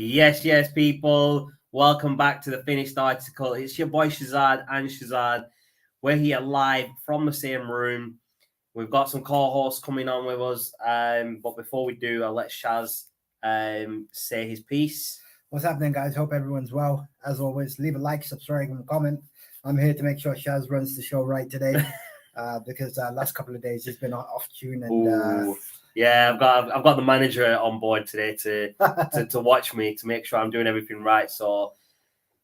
Yes, people. Welcome back to the finished article. It's your boy Shazad and Shazad. We're here live from the same room. We've got some co-hosts coming on with us. But before we do, I'll let Shaz say his piece. What's happening, guys? Hope everyone's well. As always, leave a like, subscribe, and comment. I'm here to make sure Shaz runs the show right today, because last couple of days he's been off tune and. Yeah, I've got the manager on board today to watch me to make sure I'm doing everything right. So,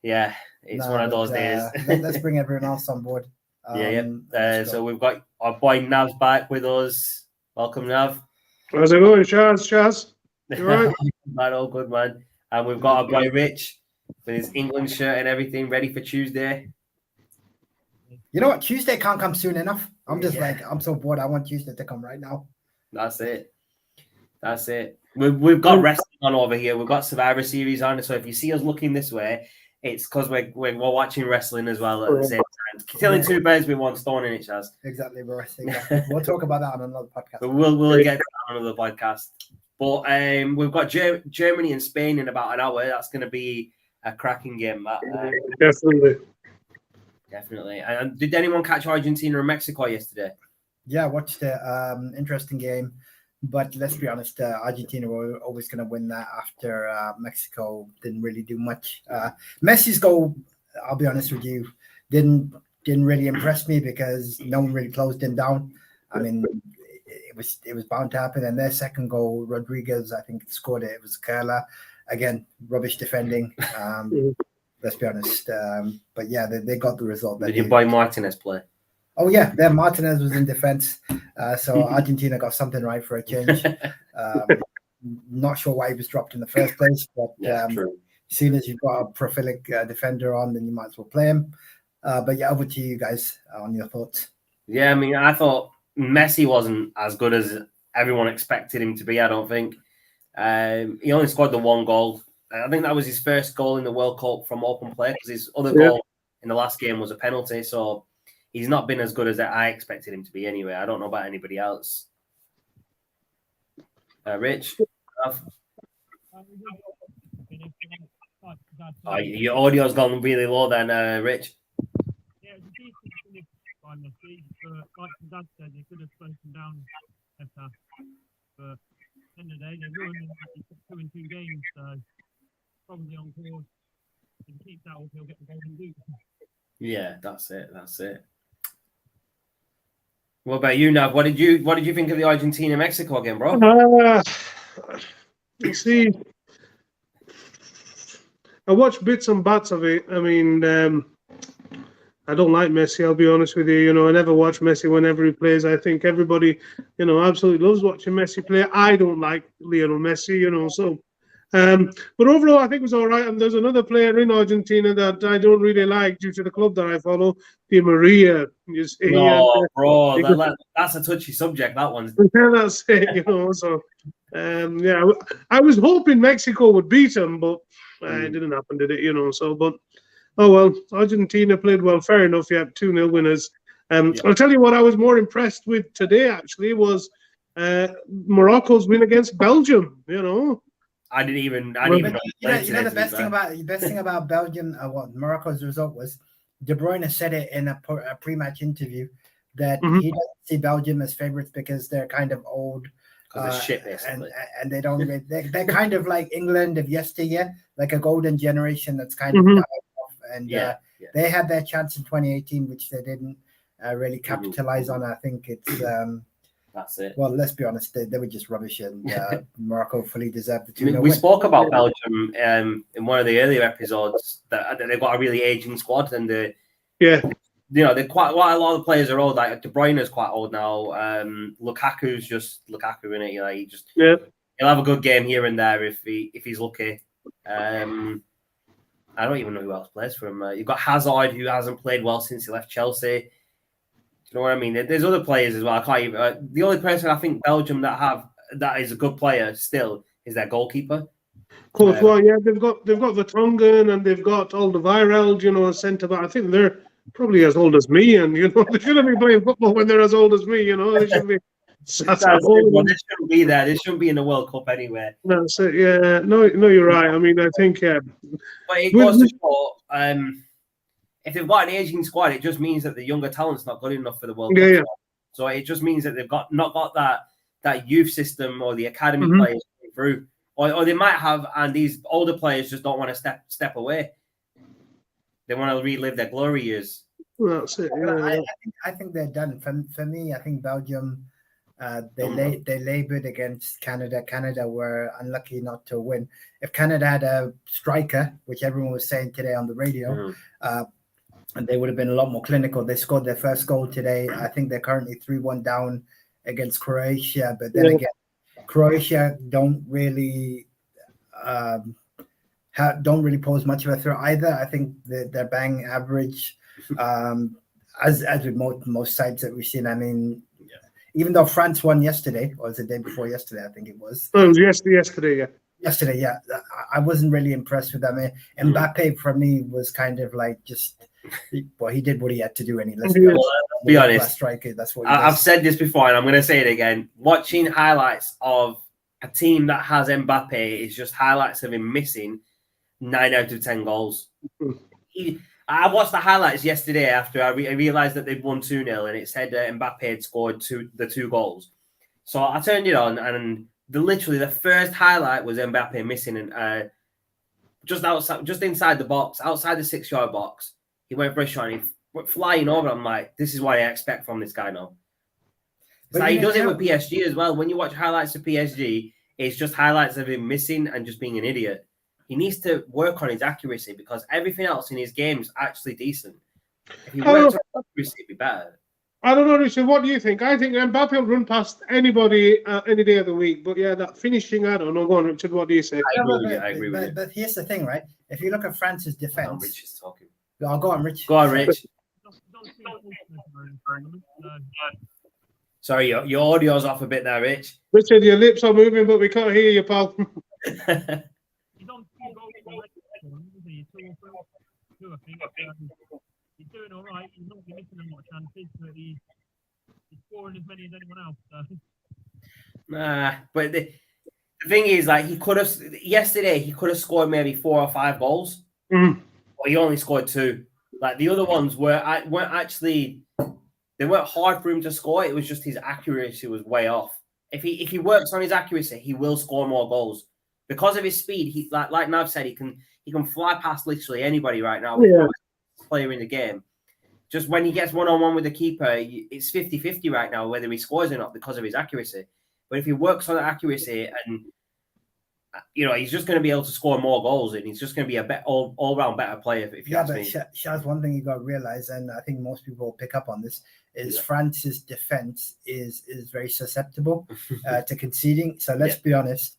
yeah, it's one of those days. Let's bring everyone else on board. So we've got our boy Nav's back with us. Welcome, Nav. How's it going, Shaz? You all right? Man, all good, man. And we've got our boy Rich with his England shirt and everything ready for Tuesday. You know what? Tuesday can't come soon enough. I'm just I'm so bored. I want Tuesday to come right now. That's it. We've got wrestling on over here. We've got Survivor Series on. So if you see us looking this way, it's because we're watching wrestling as well at the same time. Killing two birds with one stone in it, Chaz. Exactly, bro. Exactly. We'll talk about that on another podcast. We'll get to that on another podcast. But we've got Germany and Spain in about an hour. That's going to be a cracking game. Definitely. And did anyone catch Argentina and Mexico yesterday? Yeah, I watched the interesting game, but let's be honest, Argentina were always going to win that after Mexico didn't really do much. Messi's goal, I'll be honest with you, didn't really impress me because no one really closed him down. I mean, it was bound to happen. And their second goal, Rodriguez, I think scored it. It was Kerala. Again, rubbish defending. Let's be honest. But yeah, they got the result. Did your boy Martinez play? Oh, yeah. Then Martinez was in defense. So Argentina got something right for a change. Not sure why he was dropped in the first place. But as soon as you've got a prolific defender on, then you might as well play him. But yeah, over to you guys on your thoughts. Yeah, I mean, I thought Messi wasn't as good as everyone expected him to be, I don't think. He only scored the one goal. I think that was his first goal in the World Cup from open play because his other goal in the last game was a penalty. So he's not been as good as I expected him to be anyway. I don't know about anybody else. Rich? Your audio's gone really low then, Rich. Yeah, it's a decent finish by Messi, but like Dad said, they could have slowed him down better. But at the end of the day, they won in 2 games, so probably on course. If he keeps that up, he'll get the golden boot. Yeah, that's it. What about you, Nav? What did you think of the Argentina-Mexico game, bro? You see, I watched bits and bats of it. I mean, I don't like Messi, I'll be honest with you. You know, I never watch Messi whenever he plays. I think everybody, absolutely loves watching Messi play. I don't like Lionel Messi, so. But overall, I think it was all right. And there's another player in Argentina that I don't really like due to the club that I follow, Di Maria. You see, bro, that's a touchy subject, that one. That's it, So, I was hoping Mexico would beat him, but it didn't happen, did it? So, but oh well, Argentina played well. Fair enough. You have 2-0 winners. I'll tell you what I was more impressed with today. Actually, was Morocco's win against Belgium. I didn't even know. The best thing about Belgium, Morocco's result was, De Bruyne said it in a pre-match interview that he doesn't see Belgium as favorites because they're kind of old. Because shit, basically. And they don't. They're kind of like England of yesteryear, like a golden generation that's kind of died off. And they had their chance in 2018, which they didn't really capitalize on. I think it's. That's it. Well, let's be honest, they were just rubbish, and Morocco fully deserved the 2-0 We spoke about Belgium in one of the earlier episodes that they've got a really aging squad, and they're quite a lot of the players are old. Like De Bruyne is quite old now. Lukaku's just Lukaku in it. He'll have a good game here and there if he's lucky. I don't even know who else plays for him. You've got Hazard, who hasn't played well since he left Chelsea. You know what I mean? There's other players as well. I can't even. The only person I think Belgium that is a good player still is their goalkeeper. Of course, they've got Vertonghen and they've got Alderweireld, centre back. I think they're probably as old as me, and they shouldn't be playing football when they're as old as me. They should be That's a whole one. This shouldn't be there. This shouldn't be in the World Cup anyway. That's it. Yeah, no, you're right. I mean, I think. But it goes to show, if they've got an aging squad, it just means that the younger talent's not good enough for the World Cup. Yeah. So it just means that they've not got that youth system or the academy players through, or they might have, and these older players just don't want to step away. They want to relive their glory years. Well, that's it. Yeah. I think they're done. For me, I think Belgium. They labored against Canada. Canada were unlucky not to win. If Canada had a striker, which everyone was saying today on the radio, they would have been a lot more clinical. They scored their first goal today. I think they're currently 3-1 down against Croatia. But then again, Croatia don't really pose much of a threat either. I think they're bang average, as with most sides that we've seen. I mean, even though France won yesterday, or was it the day before yesterday? I think it was. Oh, it was yesterday, yeah. Yesterday, yeah. I wasn't really impressed with them. Mbappe, for me, was kind of like he did what he had to do, and let's be honest. Striker, that's what I've said this before, and I'm going to say it again. Watching highlights of a team that has Mbappe is just highlights of him missing 9 out of 10 goals. I watched the highlights yesterday after I realized that they'd won 2-0, and it said Mbappe had scored the 2 goals. So I turned it on, and literally the first highlight was Mbappe missing, and just inside the box, outside the 6-yard box, he went for a shot. He went flying over. I'm like, this is what I expect from this guy now. But he does it with PSG as well. When you watch highlights of PSG, it's just highlights of him missing and just being an idiot. He needs to work on his accuracy because everything else in his game is actually decent. If he works on accuracy, it'd be better. I don't know, Richard. What do you think? I think Mbappe will run past anybody any day of the week. But yeah, that finishing, I don't know. Go on, Richard. What do you say? I agree with you. But here's the thing, right? If you look at France's defense, Rich is talking. Oh, go on, Rich. Go on, Rich. Sorry, your audio's off a bit there, Rich. Richard, your lips are moving, but we can't hear you, pal. He's doing all right. He's not missing a lot of chances, but he's scoring as many as anyone else. So. Nah, but the thing is, like, he could have scored maybe 4 or 5 goals, but he only scored 2. Like the other ones weren't actually, they weren't hard for him to score. It was just his accuracy was way off. If he works on his accuracy, he will score more goals because of his speed. He like Nav said, he can fly past literally anybody right now. Yeah. Player in the game. Just when he gets one-on-one with the keeper, it's 50-50 right now whether he scores or not because of his accuracy. But if he works on the accuracy and he's just going to be able to score more goals and he's just going to be a all-round better player. If you ask me. Shaz, one thing you got to realize, and I think most people will pick up on this, is France's defense is very susceptible to conceding. So let's be honest.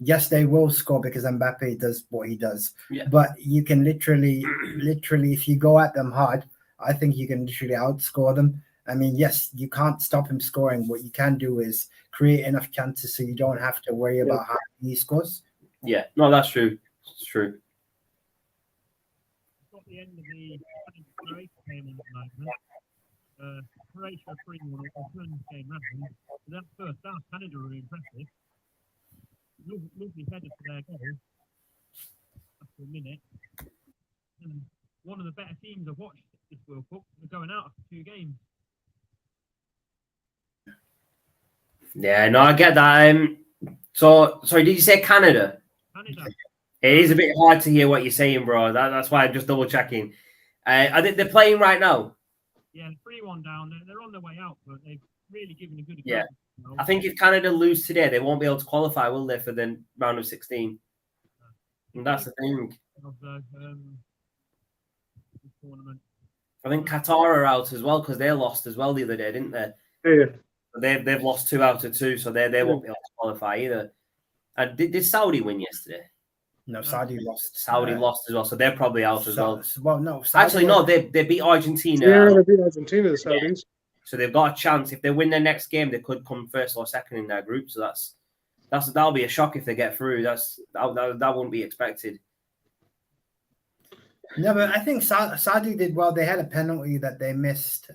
Yes, they will score because Mbappe does what he does. Yeah. But you can literally, if you go at them hard, I think you can literally outscore them. I mean, yes, you can't stop him scoring. What you can do is create enough chances so you don't have to worry about how he scores. Yeah, no, that's true. It's true. At the end of the Croatia game at the moment, Croatia 3-1 turned the game round. That first half, Canada were impressive. Lovely header to their goal after a minute. And one of the better teams I've watched this World Cup. They're going out after 2 games. Yeah, no, I get that. So, sorry, did you say Canada? Canada. It is a bit hard to hear what you're saying, bro. That's why I'm just double checking. I think they're playing right now. Yeah, 3-1 down. They're on their way out, but they've really given a good. Yeah. I think if Canada lose today, they won't be able to qualify, will they, for the round of 16? And that's the thing. Tournament. I think Qatar are out as well because they lost as well the other day, didn't they? Yeah. They've lost 2 out of 2, so they won't be able to qualify either. And did Saudi win yesterday? No, Saudi lost. Saudi lost as well, so they're probably out as well. Well, no. Saudi actually, no, they beat Argentina. Yeah, they beat Argentina, the Saudis. So they've got a chance. If they win their next game, they could come first or second in their group. So that'll be a shock if they get through. That wouldn't be expected. No, but I think Saudi did well. They had a penalty that they missed.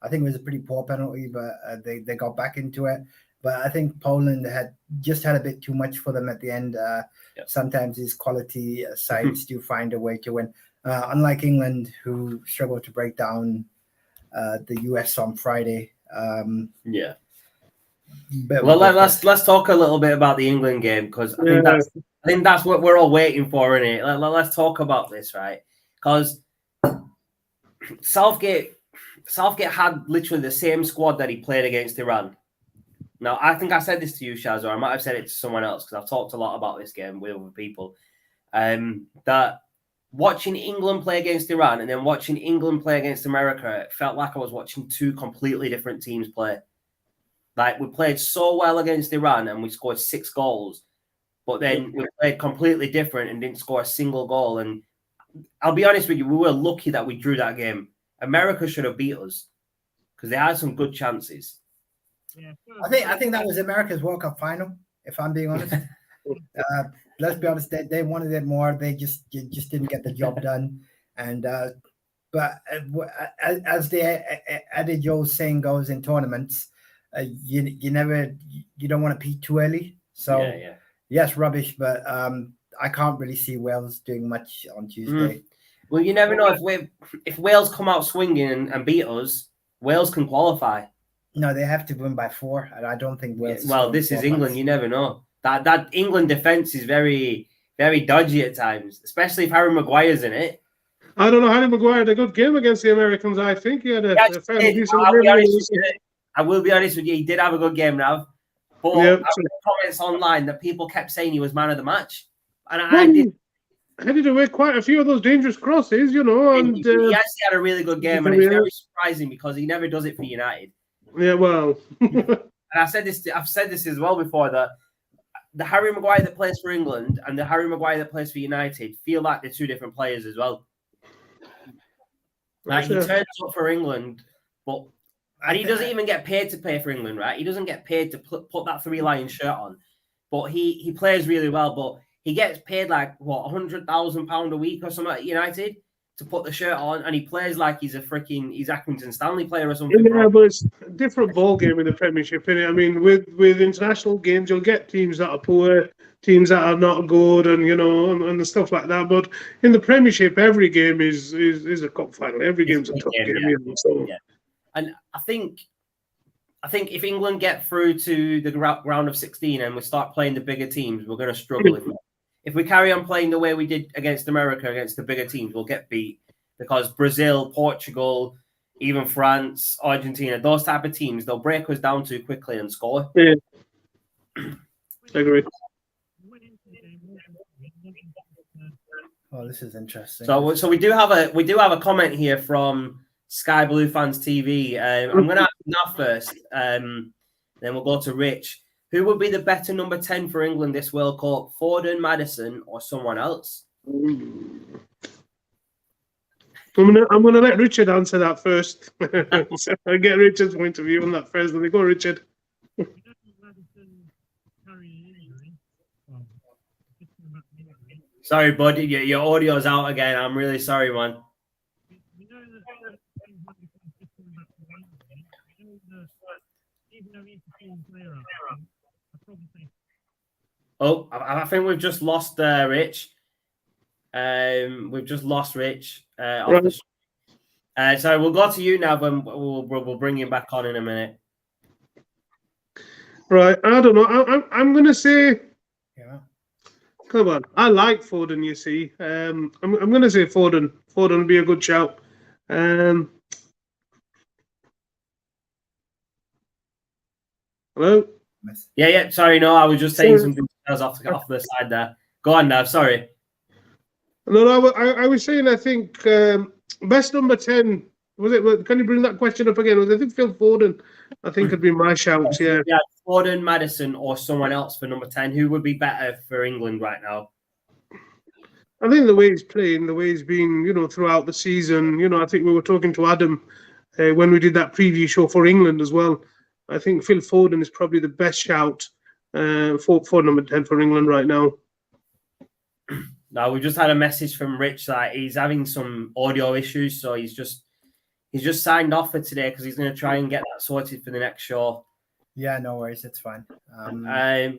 I think it was a pretty poor penalty, but they got back into it. But I think Poland had a bit too much for them at the end. Sometimes these quality sides do find a way to win. Unlike England, who struggled to break down the US on Friday. Well, let's talk a little bit about the England game, because I think that's what we're all waiting for, isn't it? Let's talk about this, right? Because Southgate had literally the same squad that he played against Iran. Now, I think I said this to you, Shaz, or I might have said it to someone else, because I've talked a lot about this game with other people. That watching England play against Iran and then watching England play against America, it felt like I was watching two completely different teams play. Like, we played so well against Iran and we scored 6 goals, but then we played completely different and didn't score a single goal. And I'll be honest with you, we were lucky that we drew that game. America should have beat us because they had some good chances. Yeah, I think that was America's World Cup final, if I'm being honest. Let's be honest, they wanted it more. They just didn't get the job done. And but as the adage old saying goes in tournaments, you don't want to peak too early. So yes, rubbish, but I can't really see Wales doing much on Tuesday. Well, you never know if Wales come out swinging and beat us, Wales can qualify. No, they have to win by 4, and I don't think Wales. Well, this is England. You never know. That England defense is very, very dodgy at times, especially if Harry Maguire's in it. I don't know. Harry Maguire had a good game against the Americans. I think he had a fairly decent game. I will be honest with you. He did have a good game, Rav. But I read comments online that people kept saying he was man of the match, and I did. Headed away quite a few of those dangerous crosses, you know. And he actually had a really good game, and it's very surprising because he never does it for United. Yeah, well, and I've said this as well before, that the Harry Maguire that plays for England and the Harry Maguire that plays for United feel like they're two different players as well. Like, he turns up for England, and he doesn't even get paid to play for England, right? He doesn't get paid to put that 3-lion shirt on, but he plays really well. But he gets paid like £100,000 a week or something at United to put the shirt on, and he plays like he's Accrington Stanley player or something. Yeah, but it's a different ball game in the Premiership, innit? I mean, with international games, you'll get teams that are poor, teams that are not good, and you know, and stuff like that. But in the Premiership, every game is a cup final. Every game's a tough game. Yeah. You know, so. Yeah. And I think if England get through to the round of 16 and we start playing the bigger teams, we're going to struggle. If we carry on playing the way we did against America, against the bigger teams, we'll get beat, because Brazil, Portugal, even France, Argentina, those type of teams, they'll break us down too quickly and score. Yeah, I agree. Oh, this is interesting. So we do have a comment here from Sky Blue Fans TV. I'm going to ask now first, then we'll go to Rich. Who would be the better number 10 for England this World Cup? Foden, Maddison, or someone else? I'm gonna let Richard answer that first. So I'll get Richard's point of view on that first. Let me go, Richard. Sorry, buddy, your audio's out again. I'm really sorry, man. Oh, I think we've just lost Rich. We've just lost Rich. So we'll go to you now, but we'll bring him back on in a minute. Right, I don't know. I'm going to say, come on. I like Foden. You see, I'm going to say Foden. Foden would be a good shout. Hello. Yeah. Sorry, no, I was just saying something else off the side there. Go on, Nav. Sorry. No, I was saying, I think best number 10, was it? Can you bring that question up again? I think Phil Foden, I think, would be my shout. Yeah, Foden, Maddison, or someone else for number 10. Who would be better for England right now? I think the way he's playing, the way he's been, you know, throughout the season. You know, I think we were talking to Adam when we did that preview show for England as well. I think Phil Foden is probably the best shout for number 10 for England right now. Now, we just had a message from Rich that he's having some audio issues, so he's just He's just signed off for today because he's going to try and get that sorted for the next show. Yeah, no worries. It's fine.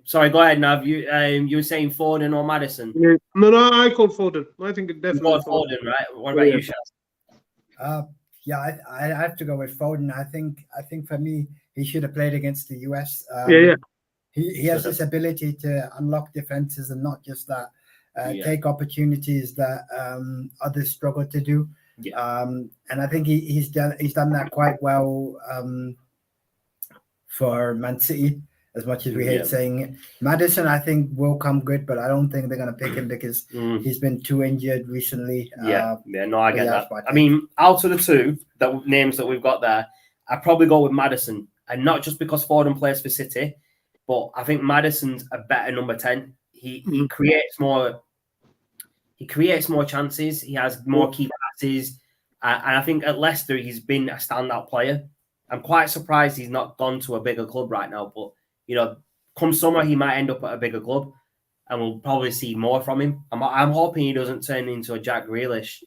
Sorry, go ahead, Nav. You were saying Foden or Maddison? Yeah. No, I called Foden. I think it definitely Foden, right? What about you, Shaz? Yeah, I have to go with Foden. I think for me, he should have played against the US. Yeah. He has this ability to unlock defenses and not just that, take opportunities that others struggle to do. Yeah. And I think he's done that quite well for Man City. As much as we hate saying it, Maddison, I think will come good, but I don't think they're going to pick him because he's been too injured recently. No, I get that. I mean, out of the two names that we've got there, I'd probably go with Maddison, and not just because Foden plays for City, but I think Maddison's a better number 10. He creates more. He creates more chances. He has more key passes, and I think at Leicester he's been a standout player. I'm quite surprised he's not gone to a bigger club right now, but come summer he might end up at a bigger club, and we'll probably see more from him. I'm hoping he doesn't turn into a Jack Grealish.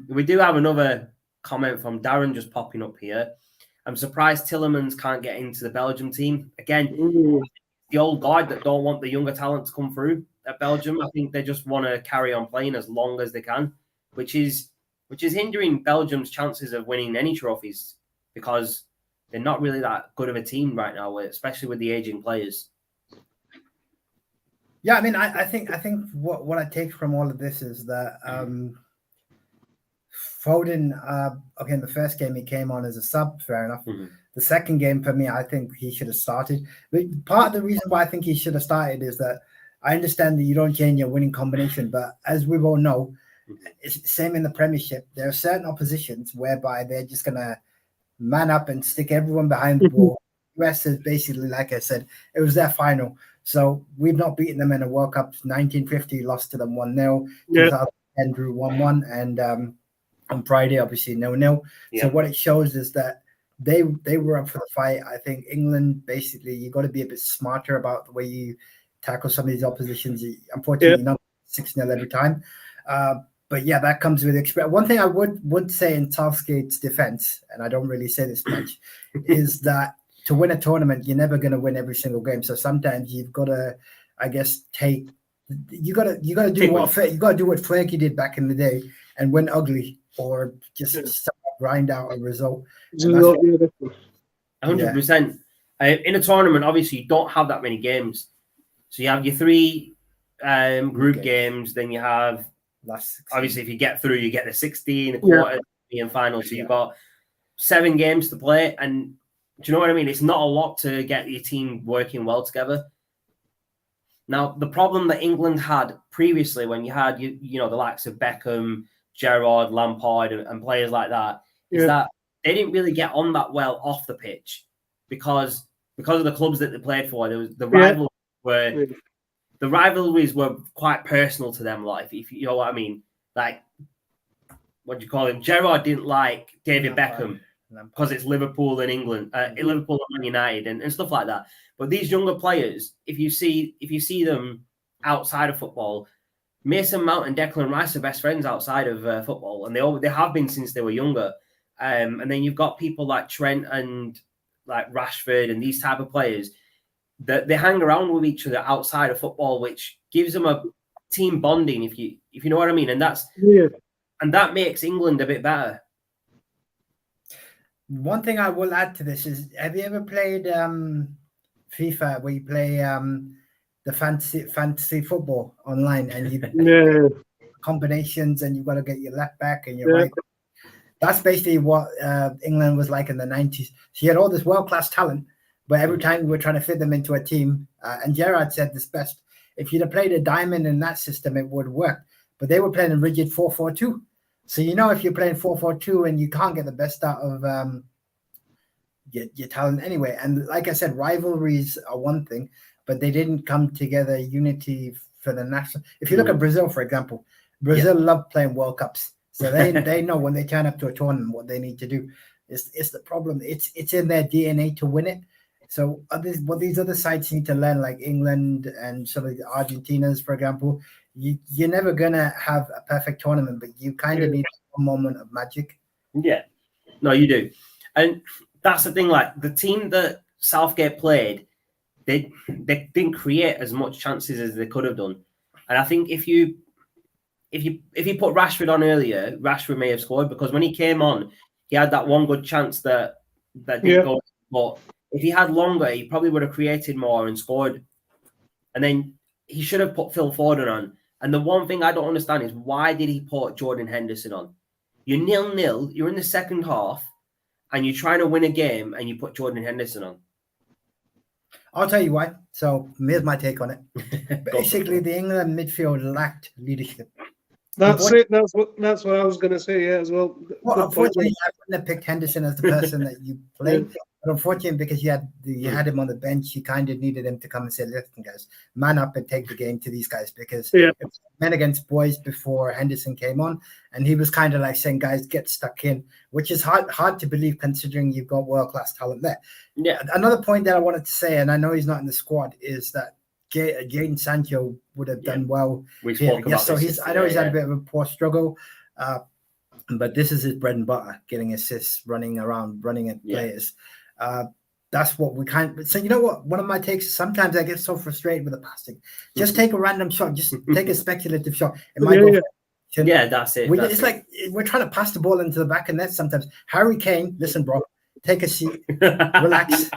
We do have another comment from Darren just popping up here. I'm surprised Tielemans can't get into the Belgium team again. The old guard that don't want the younger talent to come through at Belgium. I think they just want to carry on playing as long as they can, which is hindering Belgium's chances of winning any trophies because they're not really that good of a team right now, especially with the aging players. Yeah, I mean, I think what I take from all of this is that Foden, okay, in the first game he came on as a sub, fair enough. The second game for me, I think he should have started. But part of the reason why I think he should have started is that I understand that you don't change your winning combination, but as we all know, it's the same in the Premiership. There are certain oppositions whereby they're just going to man up and stick everyone behind the ball. US is basically, like I said, it was their final. So we've not beaten them in a World Cup. 1950 lost to them 1-0. 2010 drew 1-1, and on Friday, obviously 0-0. So what it shows is that they were up for the fight. I think England, basically, you got to be a bit smarter about the way you tackle some of these oppositions. Unfortunately, not 6-0 every time. But yeah, that comes with experience. One thing I would say in Southgate's defense, and I don't really say this much, is that to win a tournament, you're never going to win every single game. So sometimes you've got to, I guess, you got to do what Fergie did back in the day and win ugly, or just grind out a result. 100%. In a tournament, obviously, you don't have that many games. So you have your 3 group games, then you have. Obviously, if you get through, you get the 16, the quarter, and final. So you've got 7 games to play, and do you know what I mean? It's not a lot to get your team working well together. Now, the problem that England had previously, when you had the likes of Beckham, Gerrard, Lampard, and players like that, is that they didn't really get on that well off the pitch because of the clubs that they played for. There was the rivalries were quite personal to them, like, if you know what I mean. Like, what do you call him? Gerrard didn't like David Beckham because it's Liverpool and England, Liverpool and Man United and stuff like that. But these younger players, if you see them outside of football, Mason Mount and Declan Rice are best friends outside of football, and they have been since they were younger. And then you've got people like Trent and like Rashford and these type of players that they hang around with each other outside of football, which gives them a team bonding, if you know what I mean. And that makes England a bit better. One thing I will add to this is, have you ever played FIFA where you play the fantasy football online and you combinations and you've got to get your left back and your right? That's basically what England was like in the 90s. She had all this world-class talent, but every time we were trying to fit them into a team, and Gerrard said this best, if you'd have played a diamond in that system, it would work. But they were playing a rigid 4-4-2. So, if you're playing 4-4-2 and you can't get the best out of your talent anyway. And like I said, rivalries are one thing, but they didn't come together unity for the national. If you look at Brazil, for example, Brazil love playing World Cups. So they know when they turn up to a tournament what they need to do. It's the problem. It's in their DNA to win it. So what these other sides need to learn, like England and some of the Argentinas, for example, you're never gonna have a perfect tournament, but you kind of need to a moment of magic. Yeah, no, you do, and that's the thing. Like the team that Southgate played, they didn't create as much chances as they could have done, and I think if you put Rashford on earlier, Rashford may have scored because when he came on, he had that one good chance that didn't go. But if he had longer, he probably would have created more and scored. And then he should have put Phil Foden on. And the one thing I don't understand is why did he put Jordan Henderson on? You're 0-0, you're in the second half, and you're trying to win a game, and you put Jordan Henderson on. I'll tell you why. So here's my take on it. Basically, the England midfield lacked leadership. That's it. That's what I was going to say. Yeah, as well. Well, unfortunately, I wouldn't have picked Henderson as the person that you played. Yeah. But unfortunately, because you had him on the bench, you kind of needed him to come and say, "Listen, guys, man up and take the game to these guys." Because it was men against boys before Henderson came on, and he was kind of like saying, "Guys, get stuck in," which is hard to believe considering you've got world class talent there. Yeah. Another point that I wanted to say, and I know he's not in the squad, is that Jadon Sancho would have done well. We spoke about so this. I know he's had a bit of a poor struggle, but this is his bread and butter: getting assists, running around, running at players. That's what we so you know what? One of my takes is sometimes I get so frustrated with the passing. Just take a random shot. Just take a speculative shot. It might go. Yeah, that's it. It's like we're trying to pass the ball into the back of net sometimes. Harry Kane, listen, bro, take a seat, relax.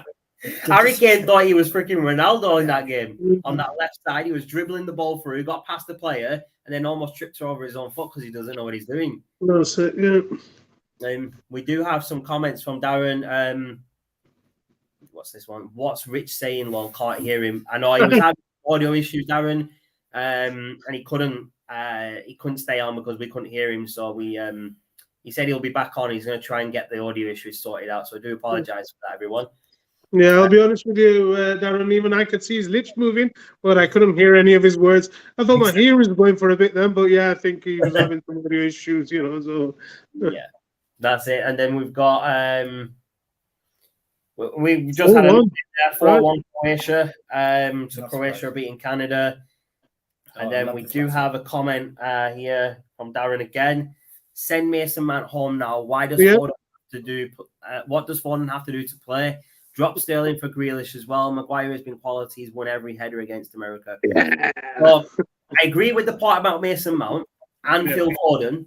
Harry Kane thought he was freaking Ronaldo in that game. On that left side, he was dribbling the ball through, got past the player, and then almost tripped her over his own foot because he doesn't know what he's doing. That's it, yeah. We do have some comments from Darren. What's this one? What's Rich saying? Well, can't hear him. I know he was having audio issues, Darren, and he couldn't stay on because we couldn't hear him. So he said he'll be back on. He's going to try and get the audio issues sorted out. So I do apologize for that, everyone. Yeah, I'll be honest with you, Darren. Even I could see his lips moving, but I couldn't hear any of his words. I thought my hearing was going for a bit then, but yeah, I think he was having some audio issues, So yeah, that's it. And then we've got we've just had a 4-1 Croatia. So Croatia beating Canada, and then we do have a comment here from Darren again. Send Mason Mount home now. Why does Foden have to do? What does Foden have to do to play? Drop Sterling for Grealish as well. Maguire has been quality. He's won every header against America. Yeah. Well, I agree with the part about Mason Mount and Phil Foden,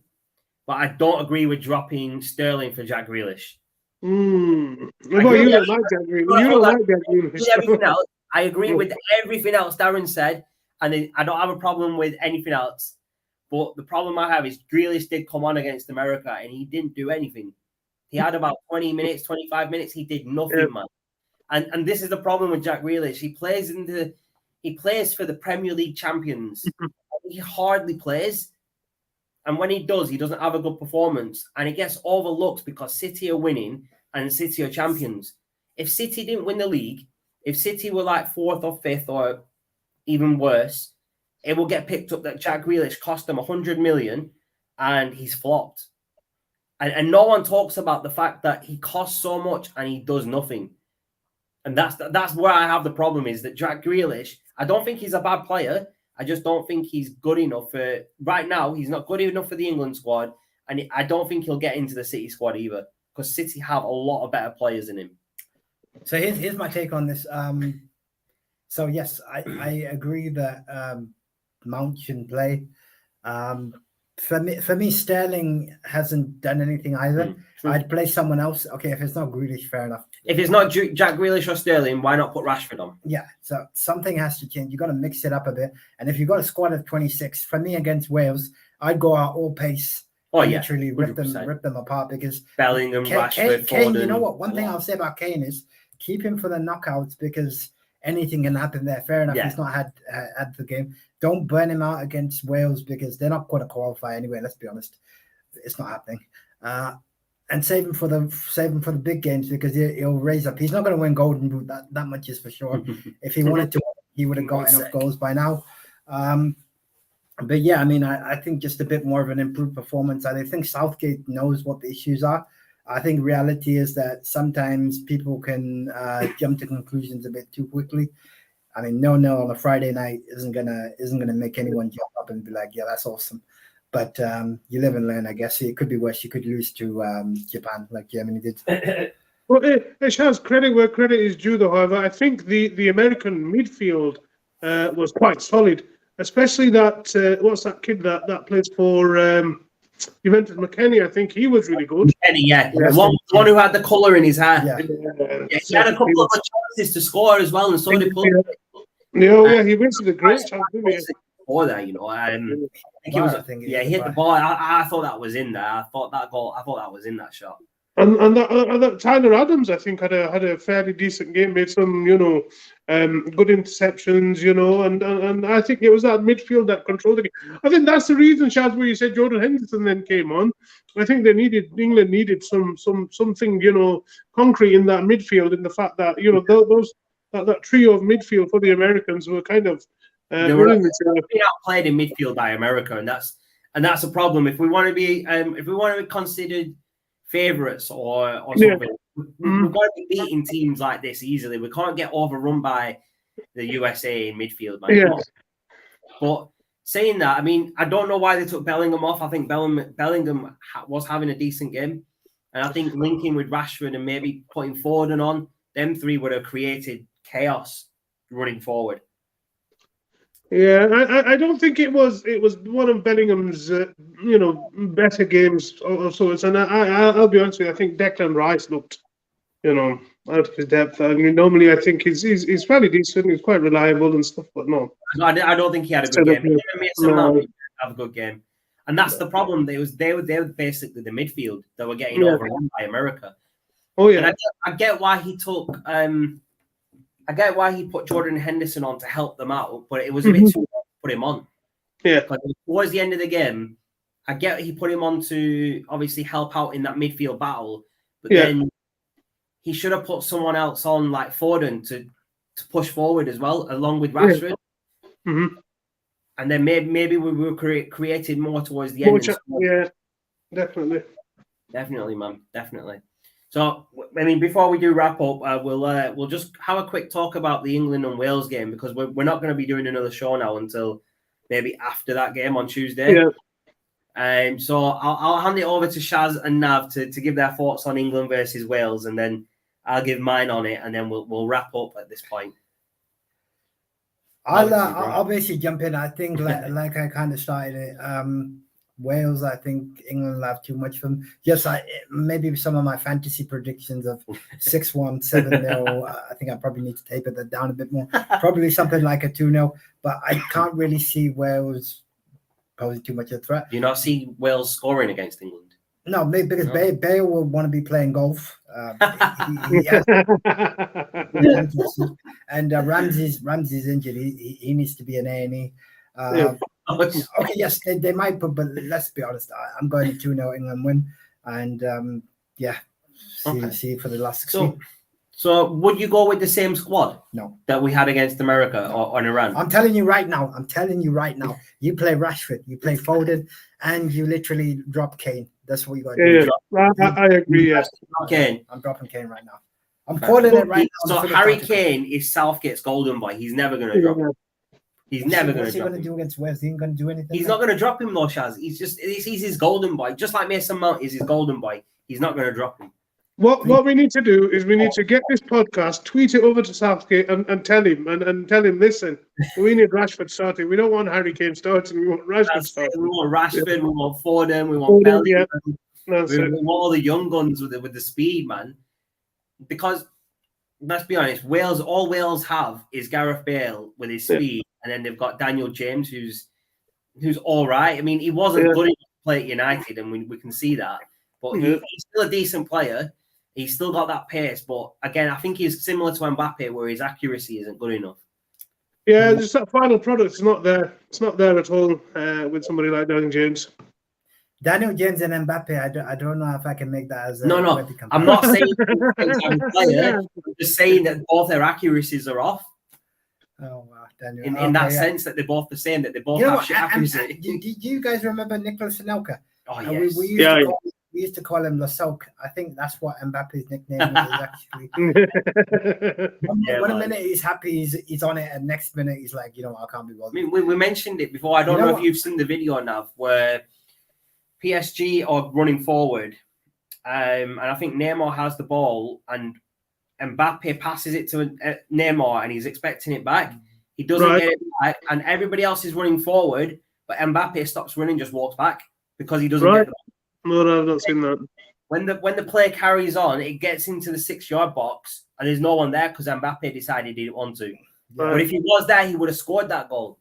but I don't agree with dropping Sterling for Jack Grealish. Well, you don't like Jack Grealish. You don't like Jack Grealish. I agree with everything else Darren said, and I don't have a problem with anything else. But the problem I have is Grealish did come on against America, and he didn't do anything. He had about 20 minutes, 25 minutes. He did nothing, man. And this is the problem with Jack Grealish. He plays for the Premier League champions. He hardly plays. And when he does, he doesn't have a good performance. And it gets overlooked because City are winning and City are champions. If City didn't win the league, if City were like 4th or 5th or even worse, it will get picked up that Jack Grealish cost them 100 million and he's flopped. And no one talks about the fact that he costs so much and he does nothing. And that's where I have the problem is that Jack Grealish, I don't think he's a bad player. I just don't think he's good enough for right now. He's not good enough for the England squad. And I don't think he'll get into the City squad either because City have a lot of better players in him. So here's my take on this. So yes, I agree that Mount shouldn't play. For me, Sterling hasn't done anything either. I'd play someone else. Okay, if it's not Grealish, fair enough. If it's not Jack Grealish or Sterling, why not put Rashford on? Yeah, so something has to change. You got to mix it up a bit. And if you've got a squad of 26, for me against Wales, I'd go out all pace. Oh yeah, literally rip them apart because Bellingham, Rashford, Kane. Foden, You know what? One thing I'll say about Kane is keep him for the knockouts because anything can happen there. Fair enough. Yeah. He's not had the game. Don't burn him out against Wales because they're not going to qualify anyway. Let's be honest, it's not happening. And save him for the big games because he'll raise up. He's not going to win Golden Boot. That much is for sure. If he wanted to, he would have got enough goals by now. But yeah, I mean, I think just a bit more of an improved performance. I think Southgate knows what the issues are. I think reality is that sometimes people can jump to conclusions a bit too quickly. I mean, 0-0 on a Friday night isn't gonna make anyone jump up and be like, yeah, that's awesome. But you live and learn, I guess. It could be worse. You could lose to Japan, like Germany did. Well, it has credit where credit is due, though. However, I think the American midfield was quite solid, especially that what's that kid that plays for Juventus, McKennie. I think he was really good. McKennie, yeah. The one who had the colour in his hair. Yeah. He had a couple of chances to score as well, and so did Paul. Yeah, he wasted a great chance, didn't he? Before there, I think he was. He hit the ball. I thought that was in there. I thought that was in that shot. And that Tyler Adams, I think, had a fairly decent game. Made some, good interceptions, and I think it was that midfield that controlled the game. I think that's the reason, Shaz, where you said Jordan Henderson then came on. I think England needed something, concrete in that midfield. In the fact that that trio of midfield for the Americans were kind of running outplayed in midfield by America, and that's a problem. If we want to be considered favourites or something, we've got to be beating teams like this easily. We can't get overrun by the USA in midfield, man. Yeah. But saying that, I mean, I don't know why they took Bellingham off. I think Bellingham was having a decent game, and I think linking with Rashford and maybe putting Foden on, them three would have created chaos running forward. Yeah, I don't think it was one of Bellingham's better games or sorts. And I'll be honest with you, I think Declan Rice looked out of his depth. I mean, normally I think he's fairly decent, he's quite reliable and stuff, but no. I don't think he had a good game. He didn't have a good game, and that's the problem. They were basically the midfield that were getting overrun by America. Oh yeah, and I get why he took. I get why he put Jordan Henderson on to help them out, but it was a bit too late to put him on. Yeah. Because towards the end of the game, I get he put him on to obviously help out in that midfield battle, but then he should have put someone else on like Foden to push forward as well, along with Rashford. Yeah. Mm-hmm. And then maybe we were created more towards the end. Yeah, definitely. Definitely, man. Definitely. So, I mean, before we do wrap up, we'll just have a quick talk about the England and Wales game, because we're not going to be doing another show now until maybe after that game on Tuesday. Yeah. So I'll hand it over to Shaz and Nav to give their thoughts on England versus Wales, and then I'll give mine on it, and then we'll wrap up at this point. I'll basically jump in. I think like I kind of started it. Wales, I think England will have too much for them. Yes, maybe some of my fantasy predictions of 6-1, 7-0. I think I probably need to taper that down a bit more. Probably something like a 2-0, but I can't really see Wales posing too much of a threat. Do you not see Wales scoring against England? No, because Bale will want to be playing golf. And Ramsey's injured. He needs to be an A&E. Okay, yes, they might, but let's be honest. I'm going to 2-0 England win, and see for the last 16. So would you go with the same squad? No, that we had against America or Iran? I'm telling you right now. You play Rashford, you play Foden, and you literally drop Kane. That's what you got to do. I agree. Yes, Kane. I'm dropping Kane right now. I'm calling it right now. So Harry Kane is Southgate's golden boy. He's never going to drop him. He's never going to drop him. What's he going to do against Wales? He ain't going to do anything. He's not going to drop him, though, Shaz. He's his golden boy. Just like Mason Mount is his golden boy. He's not going to drop him. What we need to do is we need to get this podcast, tweet it over to Southgate and tell him, listen, we need Rashford starting. We don't want Harry Kane starting. We want Rashford starting. We want Rashford, we want Foden, we want Bellingham. Yeah. We want all the young guns with the speed, man. Because, let's be honest, all Wales have is Gareth Bale with his speed, and then they've got Daniel James, who's all right. I mean, he wasn't good enough to play at United, and we can see that. But he's still a decent player. He's still got that pace, but again, I think he's similar to Mbappe, where his accuracy isn't good enough. Yeah, just that final product is not there. It's not there at all with somebody like Daniel James. Daniel James and Mbappe, I don't know if I can make that as a no. I'm not saying player. I'm just saying that both their accuracies are off. Oh wow, Daniel! In that sense, that they're both the same, that they both have shit accuracy. Do you guys remember Nicolas Anelka? Oh yes. We used to call him La Soak. I think that's what Mbappe's nickname is actually. One minute he's happy, he's on it, and next minute he's like, I can't be bothered. I mean, we mentioned it before. I don't know if you've seen the video now where PSG are running forward, and I think Neymar has the ball, and Mbappe passes it to Neymar, and he's expecting it back. He doesn't get it back, and everybody else is running forward, but Mbappe stops running, just walks back because he doesn't get the ball. No, I've not seen that. When the play carries on, it gets into the 6-yard box, and there's no one there because Mbappe decided he didn't want to. But if he was there, he would have scored that goal.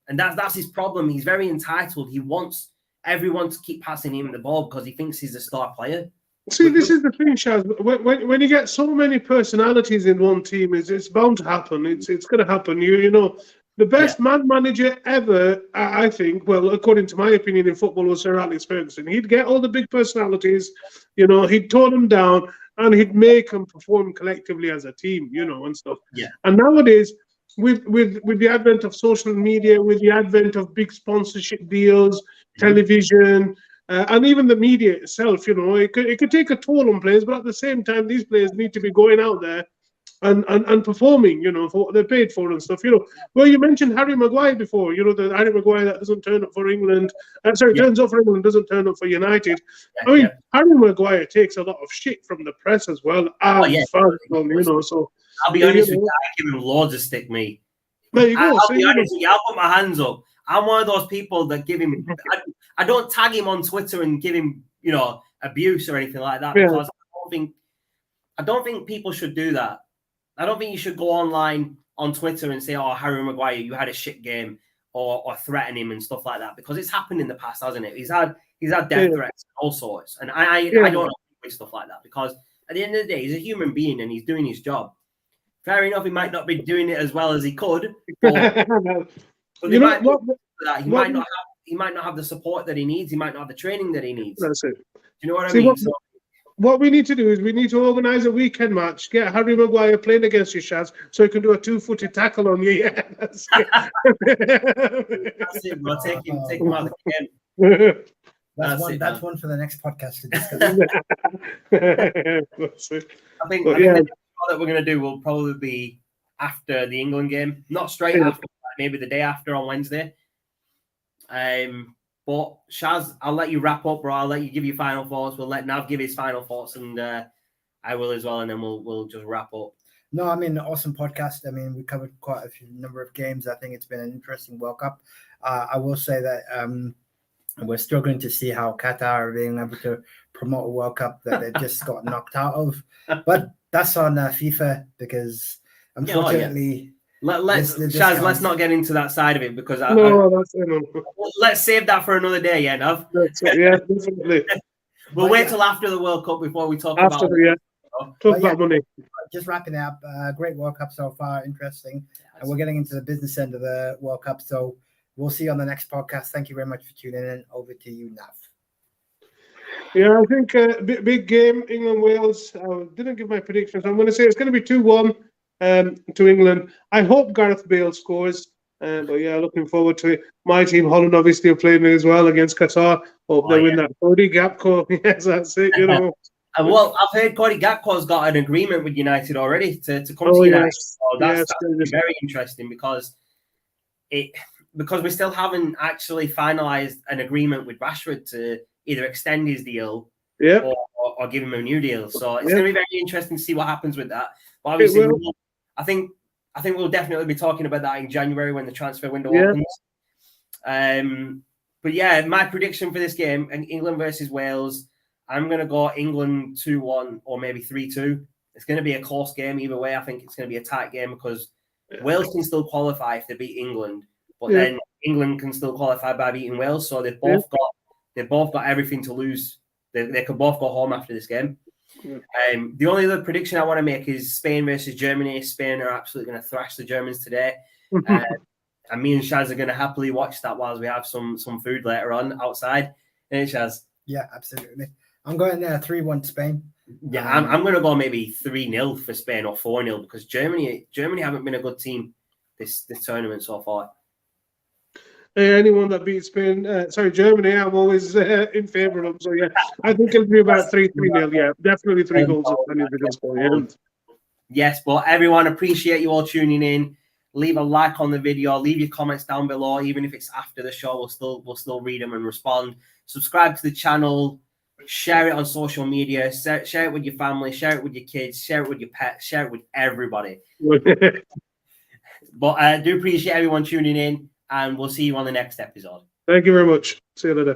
And that's his problem. He's very entitled. He wants everyone to keep passing him the ball because he thinks he's a star player. See, this is the thing, Shaz. When you get so many personalities in one team, it's bound to happen. It's going to happen. You know, the best man manager ever, I think, well, according to my opinion in football, was Sir Alex Ferguson. He'd get all the big personalities, you know, he'd tone them down, and he'd make them perform collectively as a team, you know, and stuff. Yeah. And nowadays, with the advent of social media, with the advent of big sponsorship deals, television, and even the media itself, you know, it could take a toll on players, but at the same time, these players need to be going out there and performing, you know, for what they're paid for and stuff, you know. Well, you mentioned Harry Maguire before, you know, the Harry Maguire that doesn't turn up for England, turns up for England, doesn't turn up for United. I mean, Harry Maguire takes a lot of shit from the press as well, fans, you know, so. I'll be honest with you, I give him loads of stick, me. There you go. I'll be honest with you, I'll put my hands up. I'm one of those people that give him, I don't tag him on Twitter and give him, you know, abuse or anything like that because I don't think people should do that. I don't think you should go online on Twitter and say, "Oh, Harry Maguire, you had a shit game," or threaten him and stuff like that because it's happened in the past, hasn't it? He's had death threats, all sorts, and I don't know stuff like that because at the end of the day, he's a human being and he's doing his job. Fair enough, he might not be doing it as well as he could, but he might not have the support that he needs. He might not have the training that he needs. That's it. Do you know what I mean? What we need to do is we need to organise a weekend match, get Harry Maguire playing against you, Shaz, so he can do a 2-footed tackle on you. Yeah, that's it, bro. Take him out of the game. That's one for the next podcast to discuss. I think the next that we're going to do will probably be after the England game, not straight after, maybe the day after on Wednesday. But Shaz, I'll let you wrap up, bro. I'll let you give your final thoughts. We'll let Nav give his final thoughts, and I will as well, and then we'll just wrap up. No, I mean, awesome podcast. I mean, we covered quite a number of games. I think it's been an interesting World Cup. I will say that we're struggling to see how Qatar are being able to promote a World Cup that they just got knocked out of. But that's on FIFA because, unfortunately... Let's not get into that side of it because let's save that for another day, yeah, Nav. Yeah, definitely. We'll wait till after the World Cup before we talk about money. Just wrapping up, great World Cup so far, interesting. And we're getting into the business end of the World Cup, so we'll see you on the next podcast. Thank you very much for tuning in. Over to you, Nav. Yeah, I think big game, England-Wales. I didn't give my predictions. I'm going to say it's going to be 2-1. To England. I hope Gareth Bale scores, but yeah, looking forward to it. My team, Holland, obviously are playing as well against Qatar. Hope they win that. Cody Gakpo, yes, that's it. You know. Well, I've heard Cody Gakpo's got an agreement with United already to come to United. Yes. So that's very interesting because we still haven't actually finalised an agreement with Rashford to either extend his deal or give him a new deal. So it's going to be very interesting to see what happens with that. But obviously, I think we'll definitely be talking about that in January when the transfer window opens. But yeah, my prediction for this game, England versus Wales, I'm going to go England 2-1 or maybe 3-2. It's going to be a close game either way. I think it's going to be a tight game because Wales can still qualify if they beat England, but then England can still qualify by beating Wales. So they've both got everything to lose. They could both go home after this game. The only other prediction I want to make is Spain versus Germany. Spain are absolutely going to thrash the Germans today. And me and Shaz are going to happily watch that whilst we have some food later on outside. Ain't it, Shaz? Yeah, absolutely. I'm going 3-1 Spain. Yeah, I'm going to go maybe 3-0 for Spain or 4-0 because Germany haven't been a good team this tournament so far. Anyone that beats Germany, I'm always in favour of them. So yeah, I think it'll be about 3-0. Yeah, definitely 3 goals. Yes, but everyone, appreciate you all tuning in. leave a like on the video, leave your comments down below. Even if it's after the show, we'll still read them and respond. Subscribe to the channel, share it on social media, share it with your family, share it with your kids, share it with your pets, share it with everybody. But I do appreciate everyone tuning in, and we'll see you on the next episode. Thank you very much. See you later.